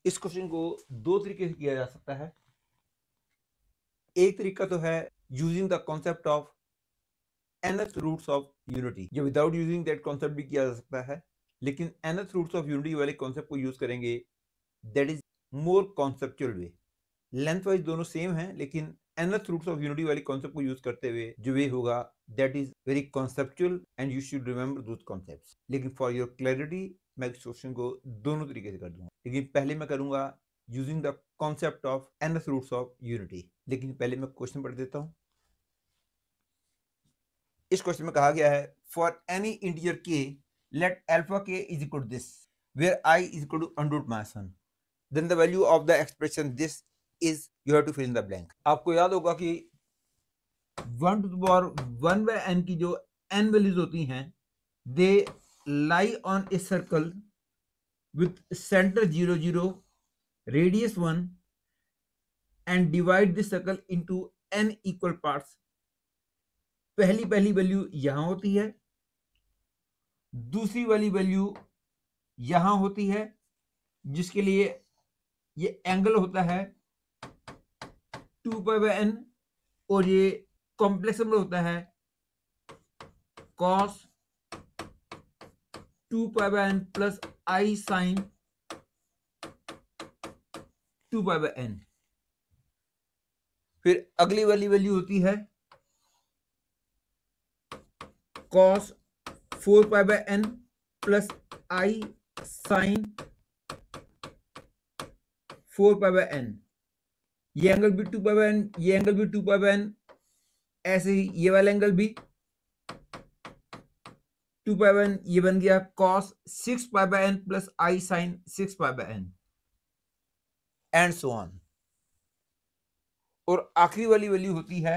इस क्वेश्चन को दो तरीके से किया जा सकता है। एक तरीका तो है using the concept of nth roots of unity, जो विदाउट यूजिंग दैट कॉन्सेप्ट भी किया जा सकता है, लेकिन nth रूट्स ऑफ यूनिटी वाले कॉन्सेप्ट को यूज करेंगे, that is more conceptual way. Lengthwise दोनों सेम है, लेकिन nth रूट्स ऑफ यूनिटी वाले कॉन्सेप्ट को यूज करते हुए जो वे होगा that is very conceptual and you should remember those concepts. लेकिन फॉर योर क्लैरिटी मैं इस क्वेश्चन को दोनों तरीके से कर दूंगा, लेकिन पहले मैं करूंगा using the concept of nth roots of unity. लेकिन पहले मैं क्वेश्चन पढ़ देता हूं। इस क्वेश्चन में कहा गया है for any integer K let alpha K is equal to this where I is equal to under root minus 1, then the value of the expression this is you have to fill in the blank. आपको याद होगा कि 1 to the power 1 by n की जो n values होती हैं they lie on a circle with centre 0 0 radius 1 and divide this circle into n equal parts. पहली value यहां होती है, दूसरी वाली वैल्यू यहां होती है, जिसके लिए ये एंगल होता है 2 पाई बाय n, और ये कॉम्प्लेक्स नंबर होता है cos 2 pi by n plus i sine 2 pi by n। फिर अगली वाली वैल्यू होती है cos 4 pi by n plus i sine 4 pi by n। ये एंगल भी 2 पाई बाय n, ये एंगल भी 2 पाई बाय n, ऐसे ही ये वाला एंगल भी 2 पाई बाय n, ये बन गया cos 6 pi by n plus i sine 6 pi by n and so on. और आखिरी वाली वैल्यू होती है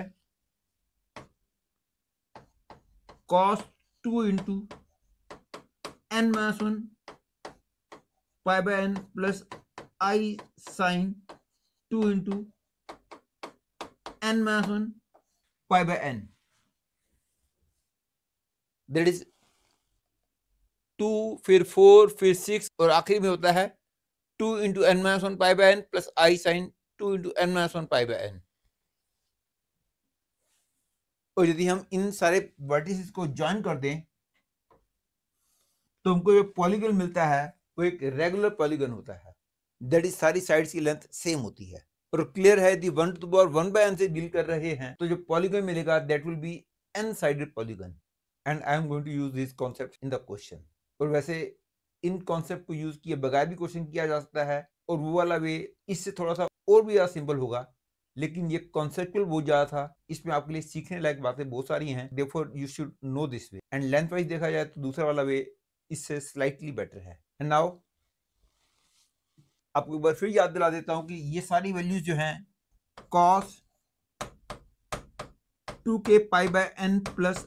cos 2 into n minus 1 pi by n plus i sine 2 into n minus 1 pi by n, that is 2 फिर 4 फिर 6 और आखिरी में होता है 2 into n minus 1 pi by n plus i sine 2 into n minus 1 pi by n। और यदि हम इन सारे वर्टिसेस को ज्वाइन कर दें तो हमको जो पॉलीगन मिलता है वो एक रेगुलर पॉलीगन होता है, दैट इज सारी साइड्स की लेंथ सेम होती है। और क्लियर है यदि 1 to the power 1 by n से डील कर रहे हैं तो जो पॉलीगन मिलेगा that will be n sided polygon, and I am going to use this concept in the question. और वैसे इन कॉन्सेप्ट को यूज किए बगैर भी क्वेश्चन किया जा सकता है, और वो वाला वे इससे थोड़ा सा और भी ज्यादा सिंपल होगा, लेकिन ये कॉन्सेप्चुअल बहुत ज्यादा था। इसमें आपके लिए सीखने लायक बातें बहुत सारी हैं, therefore you should know this way. And length wise देखा जाए तो दूसरा वाला वे इससे स्लाइटली बेटर है। एंड नाउ आपको एक बार फिर याद दिला देता हूं कि ये सारी वैल्यूज जो हैं cos 2k pi by n plus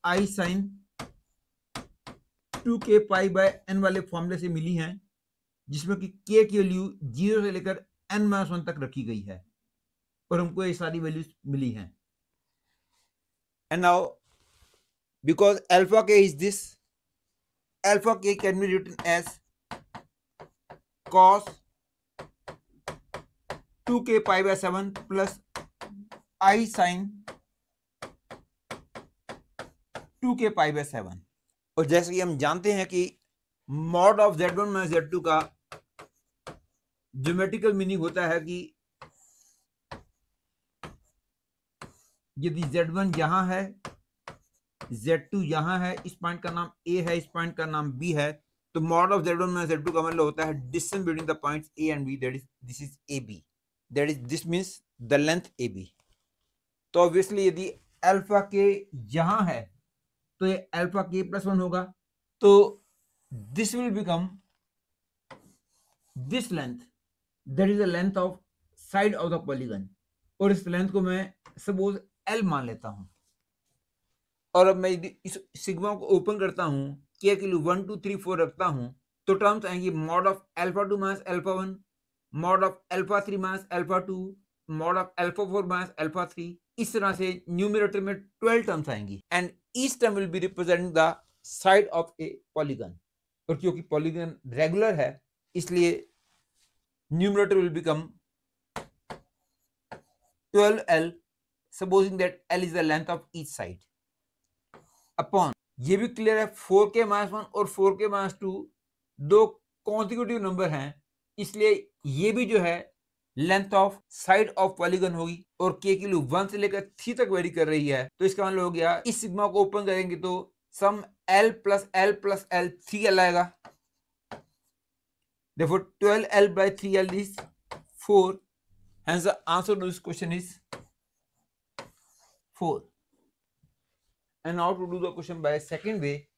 i sine 2k pi by n वाले फॉर्मूले से मिली हैं, जिसमें कि k की वैल्यू 0 से लेकर n माइनस 1 तक रखी गई है, और हमको ये सारी वैल्यूज मिली हैं। And now because alpha k is this, alpha k can be written as cos 2k pi by 7 plus i sine 2k pi by 7। और जैसे कि हम जानते हैं कि mod of z1 minus z2 का ज्योमेट्रिकल मीनिंग होता है कि यदि z1 यहां है, z2 यहां है, इस पॉइंट का नाम a है, इस पॉइंट का नाम b है, तो mod of z1 minus z2 का मतलब होता है distance between the points a and b, that is this is ab, that is this means the length ab। तो ऑब्वियसली यदि अल्फा के यहां है तो ये अल्फा के प्लस 1 होगा, तो this will become this length, that is the length of side of the polygon. और इस लेंथ को मैं सपोज l मान लेता हूं, और अब मैं इस सिग्मा को ओपन करता हूं, k की वैल्यू 1 2 3 4 रखता हूं, तो टर्म्स आएंगी mod of alpha 2 minus alpha 1, mod of alpha 3 minus alpha 2, mod of alpha 4 minus alpha 3। इस तरह से न्यूमरेटर में 12 टर्म्स आएंगी, and each term will be representing the side of A polygon. और क्योंकि पॉलीगन रेगुलर है इसलिए numerator will become 12L, supposing that L is the length of each side, upon, ये भी क्लियर है 4k-1 और 4k-2 दो कॉन्सिक्यूटिव नंबर हैं, इसलिए ये भी जो है length of side of polygon होगी और k की वैल्यू 1 से लेकर 3 तक वेरी कर रही है, तो इसका मतलब हो गया इस सिग्मा को ओपन करेंगे तो सम L plus L plus L 3L आएगा, therefore 12L by 3L is 4, hence the answer to this question is 4. And now to do the question by second way,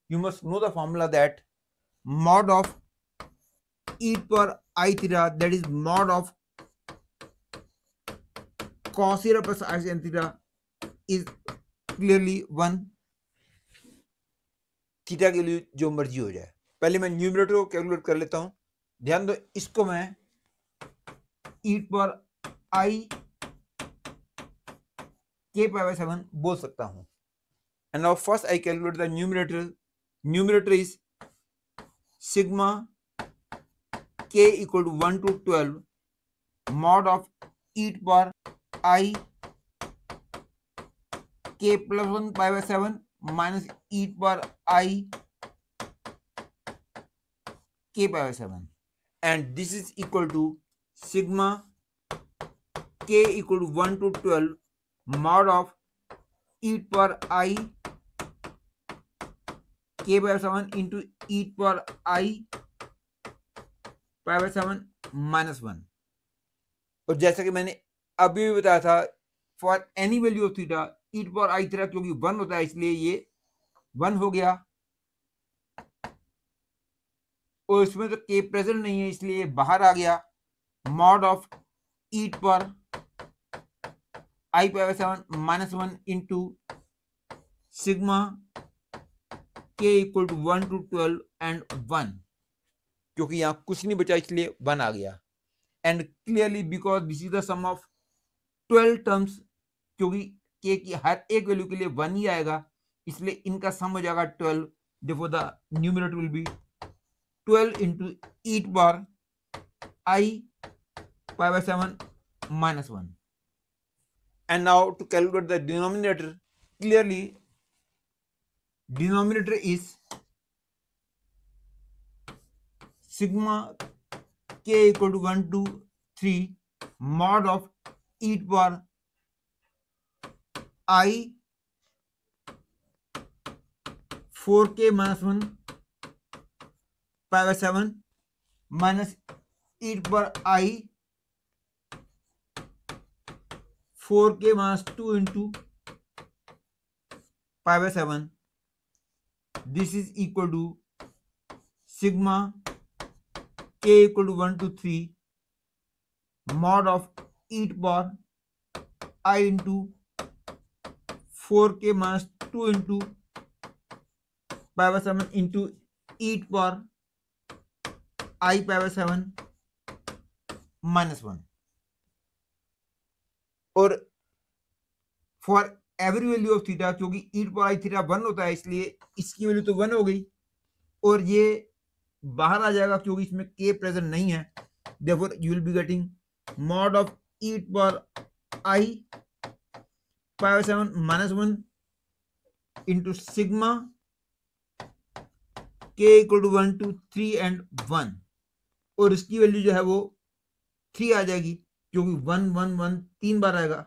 you must know the formula that mod of e power I theta, that is mod of cos theta plus I sin theta is clearly 1. Theta के लिए जो मर्जी हो जाए, पहले मैं numerator को calculate कर लेता हूं, ध्यान दो, इसको मैं e पर I k पावर 7 बोल सकता हूं. And now first I calculate the numerator. Numerator is sigma k equal to 1 to 12 mod of e to power I k plus 1 pi by 7 minus e to power I k pi by 7, and this is equal to sigma k equal to 1 to 12 mod of e to power I k by 7 into e to power I pi by 7 minus 1. और जैसा कि मैंने अभी भी बताया था, for any value of theta e to power I theta क्योंकि 1 होता है इसलिए ये 1 हो गया, और इसमें तो k प्रेजेंट नहीं है इसलिए ये बाहर आ गया. Mod of e to power I pi by 7 minus 1 into sigma k equal to 1 to 12 and 1, क्योंकि यहाँ कुछ नहीं बचा इसलिए 1 आ गया. And clearly because this is the sum of 12 terms, क्योंकि k की हर एक वैल्यू के लिए 1 ही आएगा इसलिए इनका सम हो जाएगा 12. therefore the numerator will be 12 into e to power I pi by 7 minus 1. And now to calculate the denominator, clearly denominator is sigma k equal to 1 to 3 mod of e to power I 4k minus 1 pi by 7 minus e to power I 4k minus 2 into pi by 7. This is equal to sigma k equal to 1 to 3 mod of e to power I into 4k minus 2 into pi by 7 into e to power I pi by 7 minus 1. और for every value of theta, क्योंकि e to power I theta 1 होता है इसलिए इसकी value तो 1 हो गई और ये बाहर आ जाएगा क्योंकि इसमें k प्रेजेंट नहीं है. therefore you will be getting mod of e to power I pi by 7 minus 1 into sigma k equal to 1 to 3 and 1, और इसकी वैल्यू जो है वो 3 आ जाएगी क्योंकि 1 1 1 3 बार आएगा,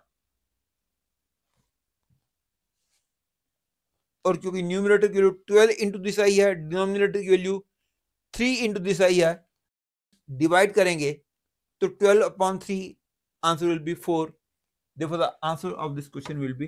और क्योंकि न्यूमरेटर की वैल्यू 12 इंटू दिस आई है, डिनोमिनेटर की वैल्यू 3 इंटू दिस आई है, डिवाइड करेंगे तो 12 upon 3 answer will be 4. therefore the answer of this question will be